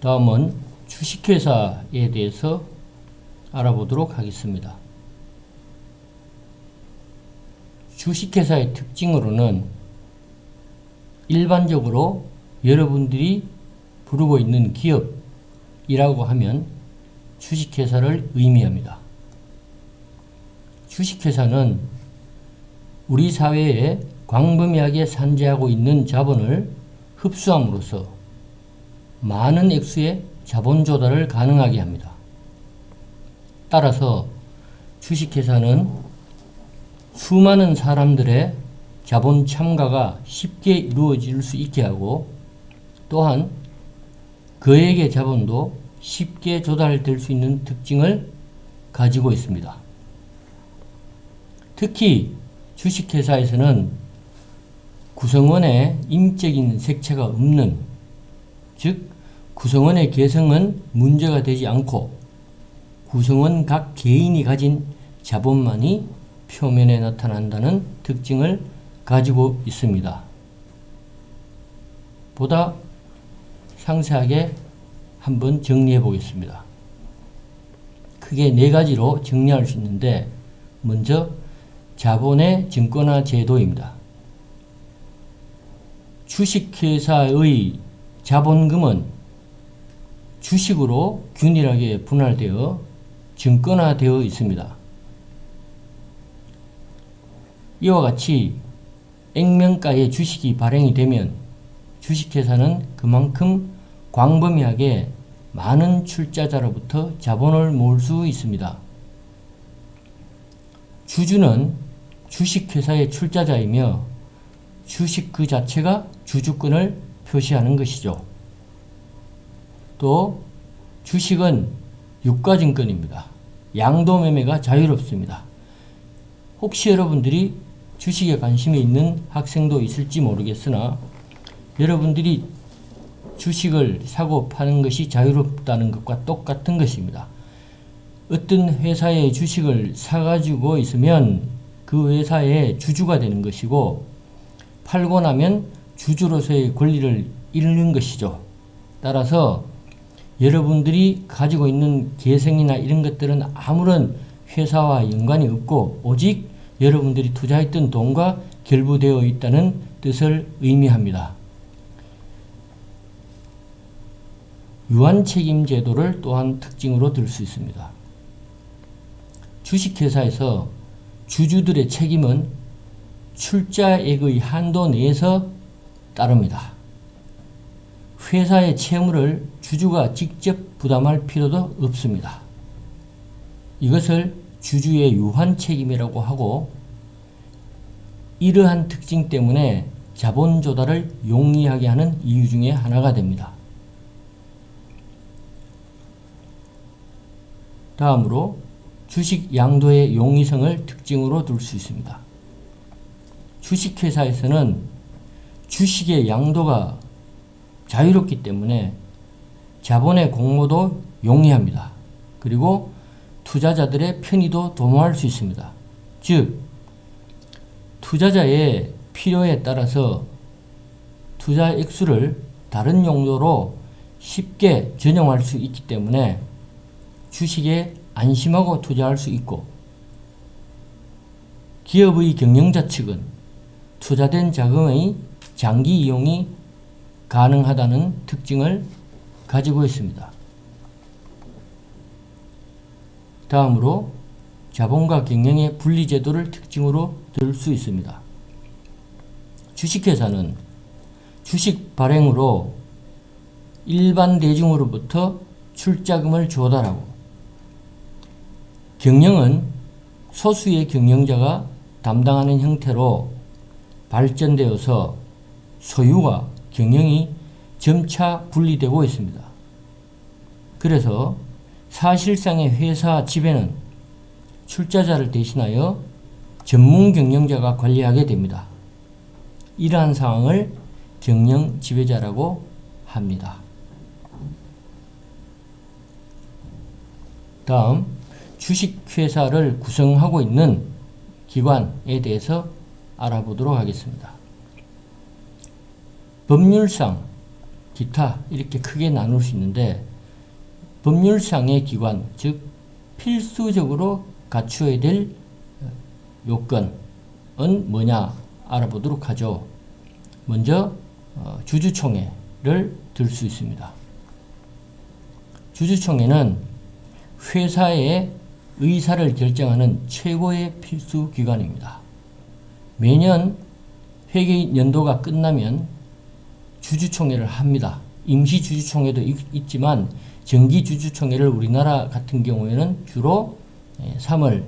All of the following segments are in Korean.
다음은 주식회사에 대해서 알아보도록 하겠습니다. 주식회사의 특징으로는 일반적으로 여러분들이 부르고 있는 기업이라고 하면 주식회사를 의미합니다. 주식회사는 우리 사회에 광범위하게 산재하고 있는 자본을 흡수함으로써 많은 액수의 자본 조달을 가능하게 합니다. 따라서 주식회사는 수많은 사람들의 자본 참가가 쉽게 이루어질 수 있게 하고 또한 거액의 자본도 쉽게 조달될 수 있는 특징을 가지고 있습니다. 특히 주식회사에서는 구성원의 인적인 색채가 없는, 즉 구성원의 개성은 문제가 되지 않고 구성원 각 개인이 가진 자본만이 표면에 나타난다는 특징을 가지고 있습니다. 보다 상세하게 한번 정리해 보겠습니다. 크게 4가지로 정리할 수 있는데, 먼저 자본의 증권화 제도입니다. 주식회사의 자본금은 주식으로 균일하게 분할되어 증권화되어 있습니다. 이와 같이 액면가의 주식이 발행이 되면 주식회사는 그만큼 광범위하게 많은 출자자로부터 자본을 모을 수 있습니다. 주주는 주식회사의 출자자이며 주식 그 자체가 주주권을 표시하는 것이죠. 또 주식은 유가증권입니다. 양도매매가 자유롭습니다. 혹시 여러분들이 주식에 관심이 있는 학생도 있을지 모르겠으나 여러분들이 주식을 사고 파는 것이 자유롭다는 것과 똑같은 것입니다. 어떤 회사의 주식을 사가지고 있으면 그 회사의 주주가 되는 것이고 팔고 나면 주주로서의 권리를 잃는 것이죠. 따라서 여러분들이 가지고 있는 계승이나 이런 것들은 아무런 회사와 연관이 없고 오직 여러분들이 투자했던 돈과 결부되어 있다는 뜻을 의미합니다. 유한책임 제도를 또한 특징으로 들 수 있습니다. 주식회사에서 주주들의 책임은 출자액의 한도 내에서 따릅니다. 회사의 채무를 주주가 직접 부담할 필요도 없습니다. 이것을 주주의 유한책임이라고 하고 이러한 특징 때문에 자본 조달을 용이하게 하는 이유 중에 하나가 됩니다. 다음으로 주식 양도의 용이성을 특징으로 둘 수 있습니다. 주식회사에서는 주식의 양도가 자유롭기 때문에 자본의 공모도 용이합니다. 그리고 투자자들의 편의도 도모할 수 있습니다. 즉, 투자자의 필요에 따라서 투자 액수를 다른 용도로 쉽게 전용할 수 있기 때문에 주식에 안심하고 투자할 수 있고 기업의 경영자 측은 투자된 자금의 장기 이용이 가능하다는 특징을 가지고 있습니다. 다음으로 자본과 경영의 분리제도를 특징으로 들 수 있습니다. 주식회사는 주식 발행으로 일반 대중으로부터 출자금을 조달하고 경영은 소수의 경영자가 담당하는 형태로 발전되어서 소유와 경영이 점차 분리되고 있습니다. 그래서 사실상의 회사 지배는 출자자를 대신하여 전문 경영자가 관리하게 됩니다. 이러한 상황을 경영 지배자라고 합니다. 다음, 주식회사를 구성하고 있는 기관에 대해서 알아보도록 하겠습니다. 법률상 기타 이렇게 크게 나눌 수 있는데 법률상의 기관, 즉 필수적으로 갖추어야 될 요건은 뭐냐 알아보도록 하죠. 먼저 주주총회를 들 수 있습니다. 주주총회는 회사의 의사를 결정하는 최고의 필수 기관입니다. 매년 회계 연도가 끝나면 주주총회를 합니다. 임시 주주총회도 있지만 정기 주주총회를 우리나라 같은 경우에는 주로 3월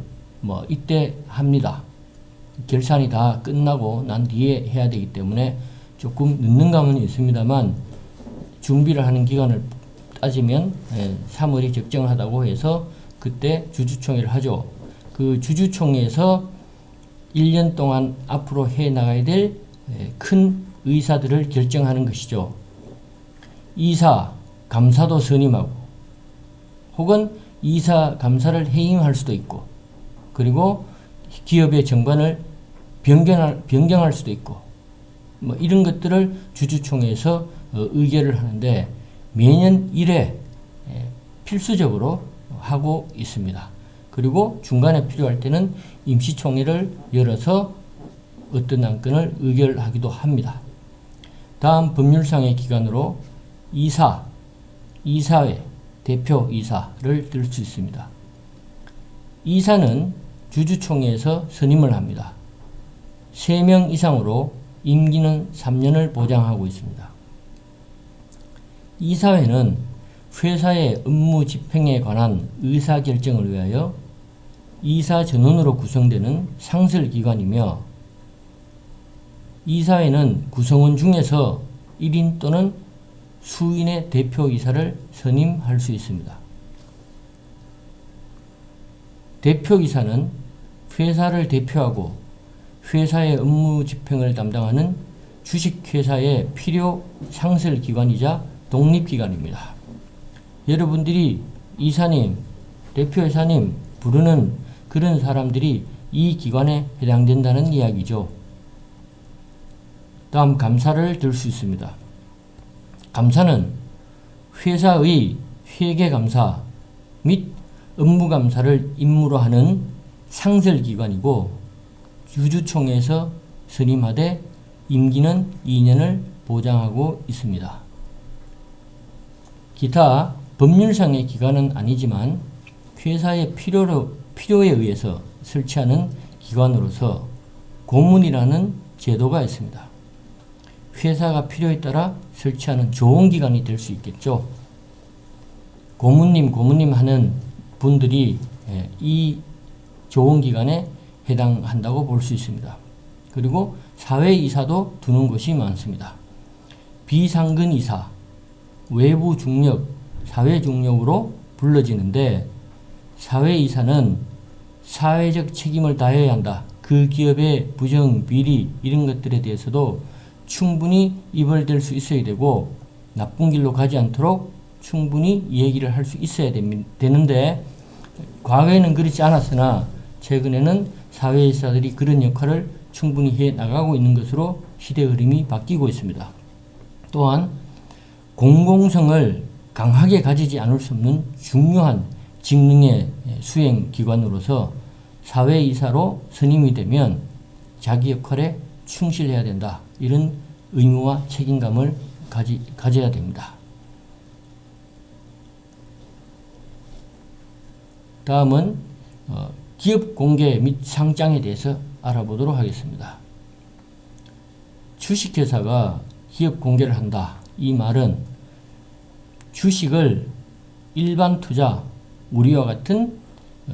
이때 합니다. 결산이 다 끝나고 난 뒤에 해야 되기 때문에 조금 늦는 감은 있습니다만 준비를 하는 기간을 따지면 3월이 적정하다고 해서 그때 주주총회를 하죠. 그 주주총회에서 1년 동안 앞으로 해 나가야 될 큰 의사들을 결정하는 것이죠. 이사, 감사도 선임하고 혹은 이사, 감사를 해임할 수도 있고 그리고 기업의 정관을 변경할 수도 있고 이런 것들을 주주총회에서 의결을 하는데 매년 1회 필수적으로 하고 있습니다. 그리고 중간에 필요할 때는 임시총회를 열어서 어떤 안건을 의결하기도 합니다. 다음 법률상의 기관으로 이사, 이사회, 대표이사를 들 수 있습니다. 이사는 주주총회에서 선임을 합니다. 3명 이상으로 임기는 3년을 보장하고 있습니다. 이사회는 회사의 업무 집행에 관한 의사결정을 위하여 이사 전원으로 구성되는 상설기관이며 이사회는 구성원 중에서 1인 또는 수인의 대표이사를 선임할 수 있습니다. 대표이사는 회사를 대표하고 회사의 업무 집행을 담당하는 주식회사의 필요 상설기관이자 독립기관입니다. 여러분들이 이사님, 대표이사님 부르는 그런 사람들이 이 기관에 해당된다는 이야기죠. 다음 감사를 들 수 있습니다. 감사는 회사의 회계감사 및 업무감사를 임무로 하는 상설기관이고 주주총회에서 선임하되 임기는 2년을 보장하고 있습니다. 기타 법률상의 기관은 아니지만 회사의 필요에 의해서 설치하는 기관으로서 고문이라는 제도가 있습니다. 회사가 필요에 따라 설치하는 조언기관이 될 수 있겠죠. 고문님 하는 분들이 이 조언기관에 해당한다고 볼 수 있습니다. 그리고 사회이사도 두는 곳이 많습니다. 비상근이사, 외부 중력, 사회 중력으로 불러지는데 사회이사는 사회적 책임을 다해야 한다. 그 기업의 부정, 비리 이런 것들에 대해서도 충분히 입을댈 수 있어야 되고 나쁜 길로 가지 않도록 충분히 얘기를 할 수 있어야 되는데 과거에는 그렇지 않았으나 최근에는 사회이사들이 그런 역할을 충분히 해 나가고 있는 것으로 시대 흐름이 바뀌고 있습니다. 또한 공공성을 강하게 가지지 않을 수 없는 중요한 직능의 수행기관으로서 사회이사로 선임이 되면 자기 역할에 충실해야 된다. 이런 의무와 책임감을 가져야 됩니다. 다음은 기업 공개 및 상장에 대해서 알아보도록 하겠습니다. 주식회사가 기업 공개를 한다. 이 말은 주식을 일반 투자, 우리와 같은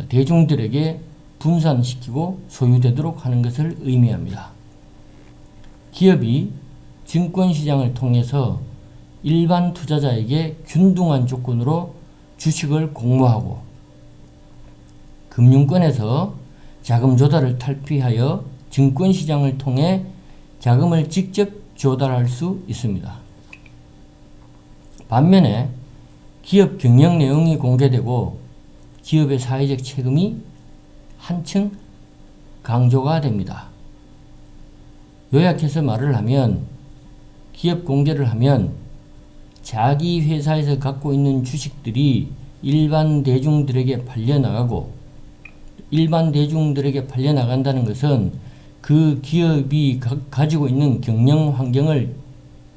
대중들에게 분산시키고 소유되도록 하는 것을 의미합니다. 기업이 증권시장을 통해서 일반 투자자에게 균등한 조건으로 주식을 공모하고 금융권에서 자금 조달을 탈피하여 증권시장을 통해 자금을 직접 조달할 수 있습니다. 반면에 기업 경영 내용이 공개되고 기업의 사회적 책임이 한층 강조가 됩니다. 요약해서 말을 하면 기업 공개를 하면 자기 회사에서 갖고 있는 주식들이 일반 대중들에게 팔려나가고, 일반 대중들에게 팔려나간다는 것은 그 기업이 가지고 있는 경영 환경을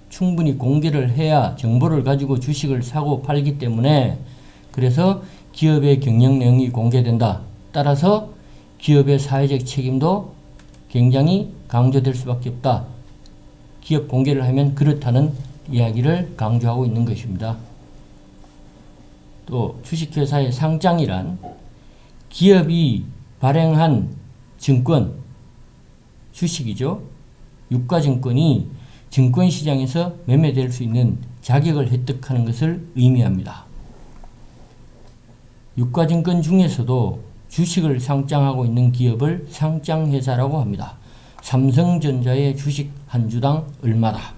충분히 공개를 해야 정보를 가지고 주식을 사고 팔기 때문에, 그래서 기업의 경영 내용이 공개된다. 따라서 기업의 사회적 책임도 굉장히 강조될 수밖에 없다. 기업 공개를 하면 그렇다는 이야기를 강조하고 있는 것입니다. 또 주식회사의 상장이란 기업이 발행한 증권, 주식이죠. 유가증권이 증권시장에서 매매될 수 있는 자격을 획득하는 것을 의미합니다. 유가증권 중에서도 주식을 상장하고 있는 기업을 상장회사라고 합니다. 삼성전자의 주식 한 주당 얼마다,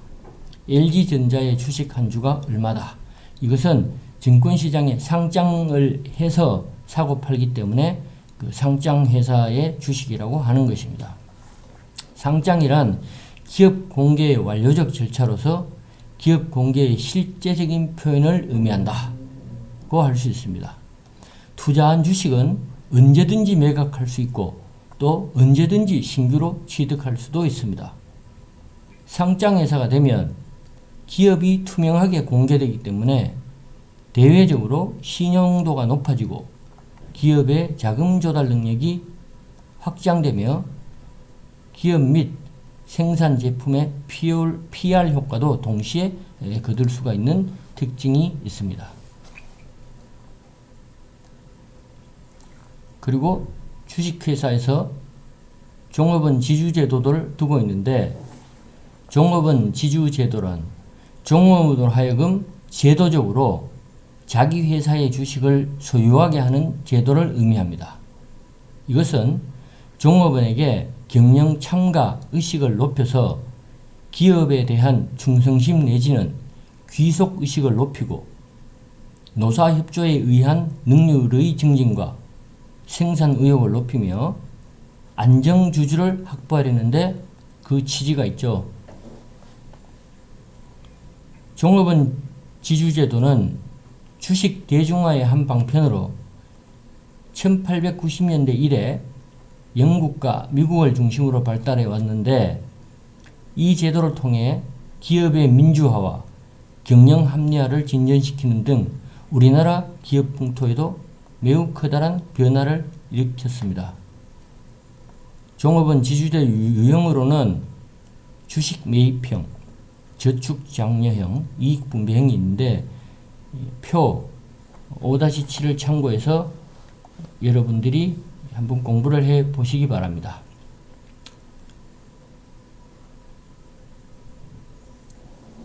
LG전자의 주식 한 주가 얼마다. 이것은 증권시장에 상장을 해서 사고 팔기 때문에 그 상장회사의 주식이라고 하는 것입니다. 상장이란 기업 공개의 완료적 절차로서 기업 공개의 실제적인 표현을 의미한다고 할 수 있습니다. 투자한 주식은 언제든지 매각할 수 있고 또 언제든지 신규로 취득할 수도 있습니다. 상장회사가 되면 기업이 투명하게 공개되기 때문에 대외적으로 신용도가 높아지고 기업의 자금 조달 능력이 확장되며 기업 및 생산 제품의 PR 효과도 동시에 거둘 수가 있는 특징이 있습니다. 그리고 주식회사에서 종업원 지주제도를 두고 있는데, 종업원 지주제도란 종업원으로 하여금 제도적으로 자기 회사의 주식을 소유하게 하는 제도를 의미합니다. 이것은 종업원에게 경영 참가 의식을 높여서 기업에 대한 충성심 내지는 귀속 의식을 높이고 노사협조에 의한 능률의 증진과 생산 의욕을 높이며 안정주주를 확보하려는데 그 취지가 있죠. 종업원 지주제도는 주식 대중화의 한 방편으로 1890년대 이래 영국과 미국을 중심으로 발달해 왔는데, 이 제도를 통해 기업의 민주화와 경영 합리화를 진전시키는 등 우리나라 기업 풍토에도 매우 커다란 변화를 일으켰습니다. 종업원 지주제 유형으로는 주식 매입형, 저축 장려형, 이익 분배형이 있는데, 표 5-7을 참고해서 여러분들이 한번 공부를 해 보시기 바랍니다.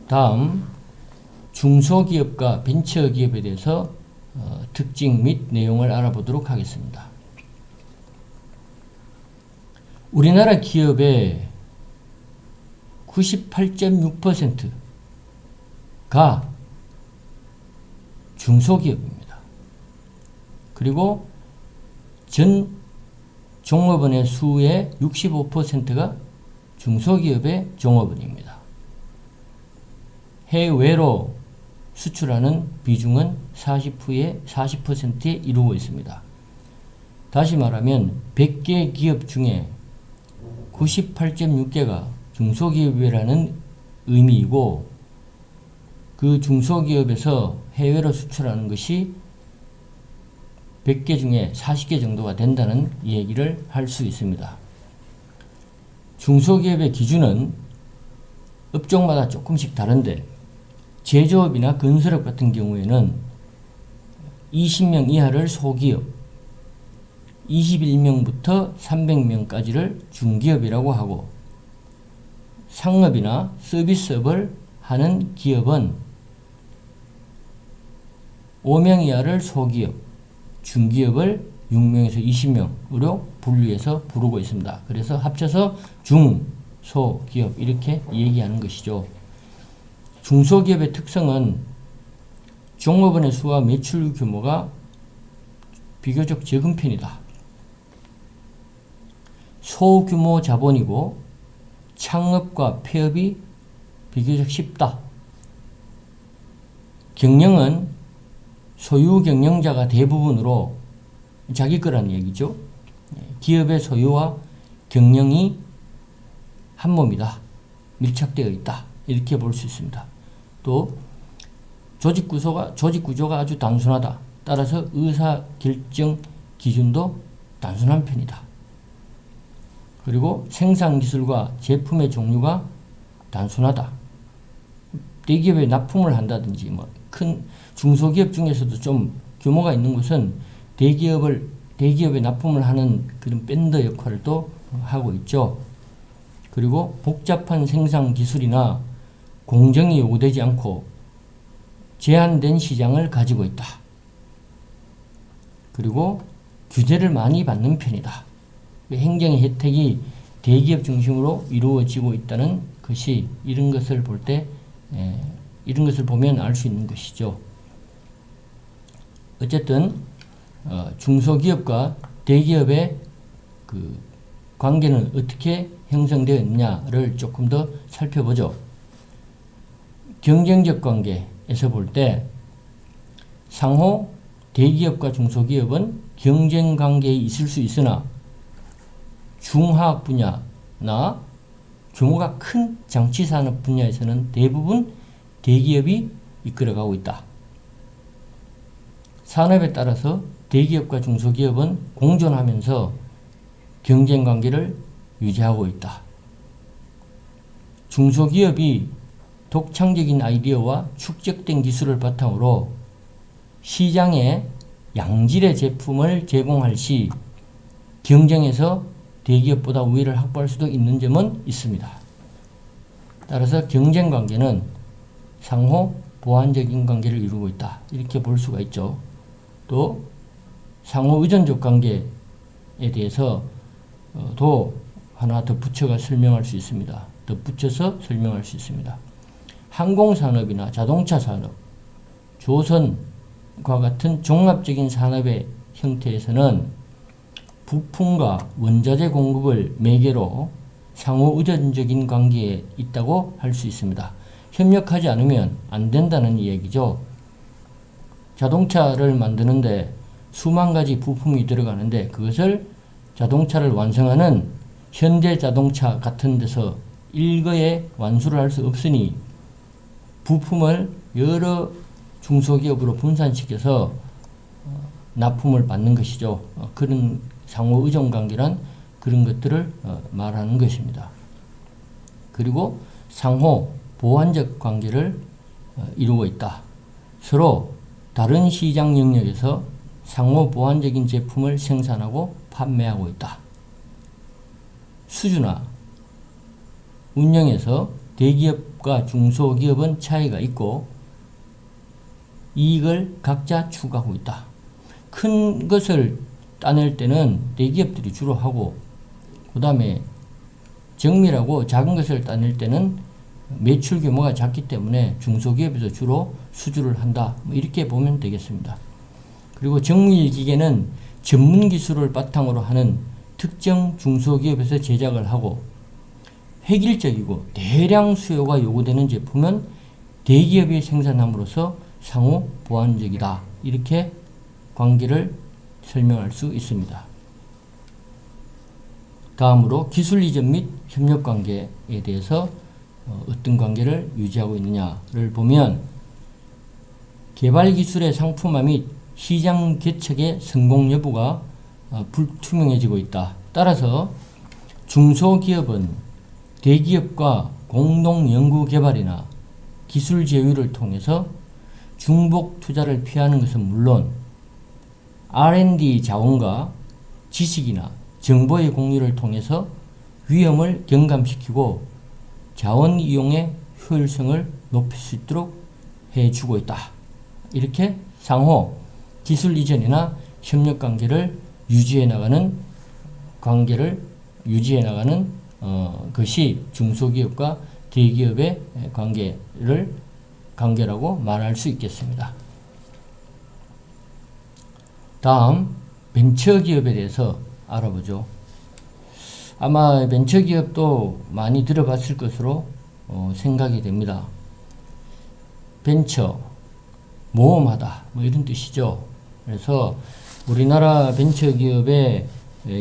다음 중소기업과 벤처기업에 대해서 특징 및 내용을 알아보도록 하겠습니다. 우리나라 기업의 98.6%가 중소기업입니다. 그리고 전 종업원의 수의 65%가 중소기업의 종업원입니다. 해외로 수출하는 비중은 40%에 이루고 있습니다. 다시 말하면 100개 기업 중에 98.6개가 중소기업이라는 의미이고, 그 중소기업에서 해외로 수출하는 것이 100개 중에 40개 정도가 된다는 얘기를 할 수 있습니다. 중소기업의 기준은 업종마다 조금씩 다른데, 제조업이나 건설업 같은 경우에는 20명 이하를 소기업, 21명부터 300명까지를 중기업이라고 하고, 상업이나 서비스업을 하는 기업은 5명 이하를 소기업, 중기업을 6명에서 20명으로 분류해서 부르고 있습니다. 그래서 합쳐서 중, 소, 기업 이렇게 얘기하는 것이죠. 중소기업의 특성은 종업원의 수와 매출 규모가 비교적 적은 편이다. 소규모 자본이고 창업과 폐업이 비교적 쉽다. 경영은 소유 경영자가 대부분으로 자기 거라는 얘기죠. 기업의 소유와 경영이 한 몸이다. 밀착되어 있다. 이렇게 볼 수 있습니다. 또 조직 구조가 아주 단순하다. 따라서 의사결정 기준도 단순한 편이다. 그리고 생산기술과 제품의 종류가 단순하다. 대기업에 납품을 한다든지 큰 중소기업 중에서도 좀 규모가 있는 곳은 대기업에 납품을 하는 그런 밴더 역할을 또 하고 있죠. 그리고 복잡한 생산 기술이나 공정이 요구되지 않고 제한된 시장을 가지고 있다. 그리고 규제를 많이 받는 편이다. 행정의 혜택이 대기업 중심으로 이루어지고 있다는 것이 이런 것을 볼 때 이런 것을 보면 알 수 있는 것이죠. 어쨌든 중소기업과 대기업의 그 관계는 어떻게 형성되어 있느냐를 조금 더 살펴보죠. 경쟁적 관계에서 볼 때 상호 대기업과 중소기업은 경쟁 관계에 있을 수 있으나 중화학 분야나 규모가 큰 장치산업 분야에서는 대부분 대기업이 이끌어가고 있다. 산업에 따라서 대기업과 중소기업은 공존하면서 경쟁 관계를 유지하고 있다. 중소기업이 독창적인 아이디어와 축적된 기술을 바탕으로 시장에 양질의 제품을 제공할 시 경쟁에서 대기업보다 우위를 확보할 수도 있는 점은 있습니다. 따라서 경쟁 관계는 상호 보완적인 관계를 이루고 있다. 이렇게 볼 수가 있죠. 또 상호 의존적 관계에 대해서 도 하나 덧붙여서 설명할 수 있습니다. 항공산업이나 자동차 산업, 조선과 같은 종합적인 산업의 형태에서는 부품과 원자재 공급을 매개로 상호 의존적인 관계에 있다고 할 수 있습니다. 협력하지 않으면 안 된다는 이야기죠. 자동차를 만드는데 수만 가지 부품이 들어가는데 그것을 자동차를 완성하는 현대자동차 같은 데서 일거에 완수를 할 수 없으니 부품을 여러 중소기업으로 분산시켜서 납품을 받는 것이죠. 그런 상호 의존 관계란 그런 것들을 말하는 것입니다. 그리고 상호 보완적 관계를 이루고 있다. 서로 다른 시장 영역에서 상호 보완적인 제품을 생산하고 판매하고 있다. 수주나 운영에서 대기업과 중소기업은 차이가 있고 이익을 각자 추구하고 있다. 큰 것을 따낼 때는 대기업들이 주로 하고 그 다음에 정밀하고 작은 것을 따낼 때는 매출 규모가 작기 때문에 중소기업에서 주로 수주를 한다. 이렇게 보면 되겠습니다. 그리고 정밀 기계는 전문 기술을 바탕으로 하는 특정 중소기업에서 제작을 하고 획일적이고 대량 수요가 요구되는 제품은 대기업이 생산함으로써 상호 보완적이다. 이렇게 관계를 설명할 수 있습니다. 다음으로 기술 이전 및 협력 관계에 대해서 어떤 관계를 유지하고 있느냐를 보면 개발 기술의 상품화 및 시장 개척의 성공 여부가 불투명해지고 있다. 따라서 중소기업은 대기업과 공동 연구 개발이나 기술 제휴를 통해서 중복 투자를 피하는 것은 물론 R&D 자원과 지식이나 정보의 공유를 통해서 위험을 경감시키고 자원 이용의 효율성을 높일 수 있도록 해주고 있다. 이렇게 상호 기술 이전이나 협력 관계를 유지해 나가는 것이 중소기업과 대기업의 관계라고 말할 수 있겠습니다. 다음 벤처기업에 대해서 알아보죠. 아마 벤처기업도 많이 들어봤을 것으로 생각이 됩니다. 벤처, 모험하다 뭐 이런 뜻이죠. 그래서 우리나라 벤처기업의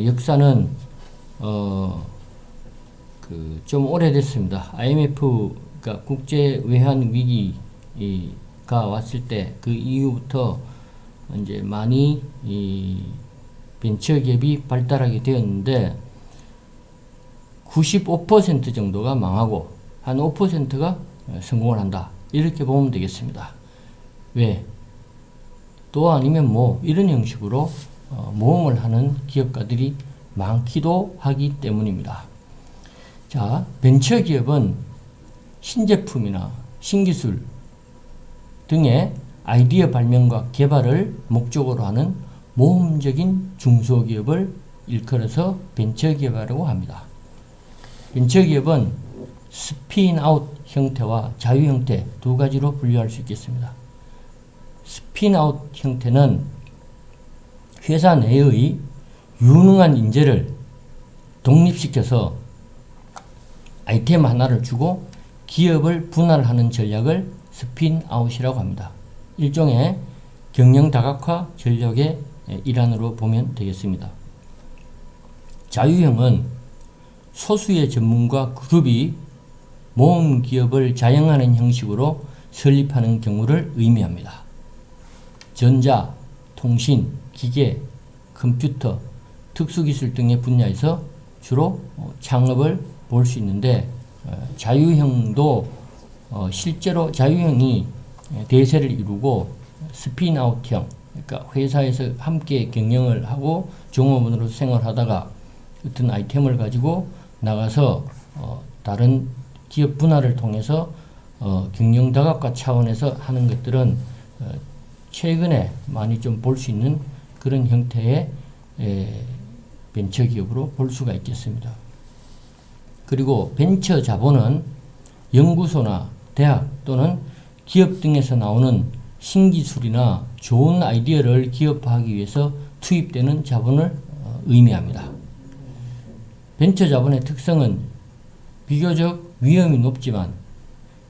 역사는 좀 오래됐습니다. IMF, 그러니까 국제 외환 위기가 왔을 때 그 이후부터 이제 많이 이 벤처기업이 발달하게 되었는데 95% 정도가 망하고 한 5%가 성공을 한다. 이렇게 보면 되겠습니다. 왜? 또 아니면 뭐 이런 형식으로 모험을 하는 기업가들이 많기도 하기 때문입니다. 자, 벤처기업은 신제품이나 신기술 등의 아이디어 발명과 개발을 목적으로 하는 모험적인 중소기업을 일컬어서 벤처기업이라고 합니다. 벤처기업은 스핀아웃 형태와 자유 형태 두 가지로 분류할 수 있겠습니다. 스핀아웃 형태는 회사 내의 유능한 인재를 독립시켜서 아이템 하나를 주고 기업을 분할하는 전략을 스핀아웃이라고 합니다. 일종의 경영 다각화 전략의 일환으로 보면 되겠습니다. 자유형은 소수의 전문가 그룹이 모험 기업을 자영하는 형식으로 설립하는 경우를 의미합니다. 전자, 통신, 기계, 컴퓨터, 특수기술 등의 분야에서 주로 창업을 볼 수 있는데 자유형도 실제로 자유형이 대세를 이루고 스핀아웃형, 그러니까 회사에서 함께 경영을 하고 종업원으로 생활하다가 어떤 아이템을 가지고 나가서 다른 기업 분할을 통해서 경영 다각화 차원에서 하는 것들은 최근에 많이 좀 볼 수 있는 그런 형태의 벤처기업으로 볼 수가 있겠습니다. 그리고 벤처 자본은 연구소나 대학 또는 기업 등에서 나오는 신기술이나 좋은 아이디어를 기업화하기 위해서 투입되는 자본을 의미합니다. 벤처 자본의 특성은 비교적 위험이 높지만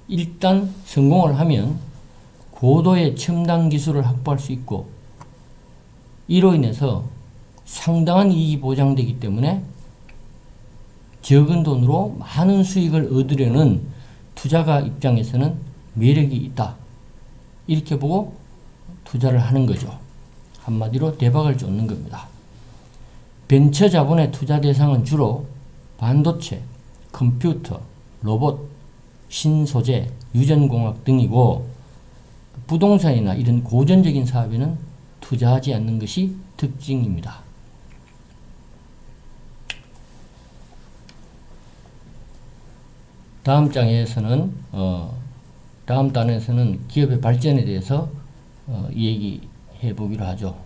일단 성공을 하면 고도의 첨단 기술을 확보할 수 있고 이로 인해서 상당한 이익이 보장되기 때문에 적은 돈으로 많은 수익을 얻으려는 투자가 입장에서는 매력이 있다. 이렇게 보고 투자를 하는 거죠. 한마디로 대박을 쫓는 겁니다. 벤처 자본의 투자 대상은 주로 반도체, 컴퓨터, 로봇, 신소재, 유전공학 등이고 부동산이나 이런 고전적인 사업에는 투자하지 않는 것이 특징입니다. 다음 장에서는 다음 단에서는 기업의 발전에 대해서 얘기해 보기로 하죠.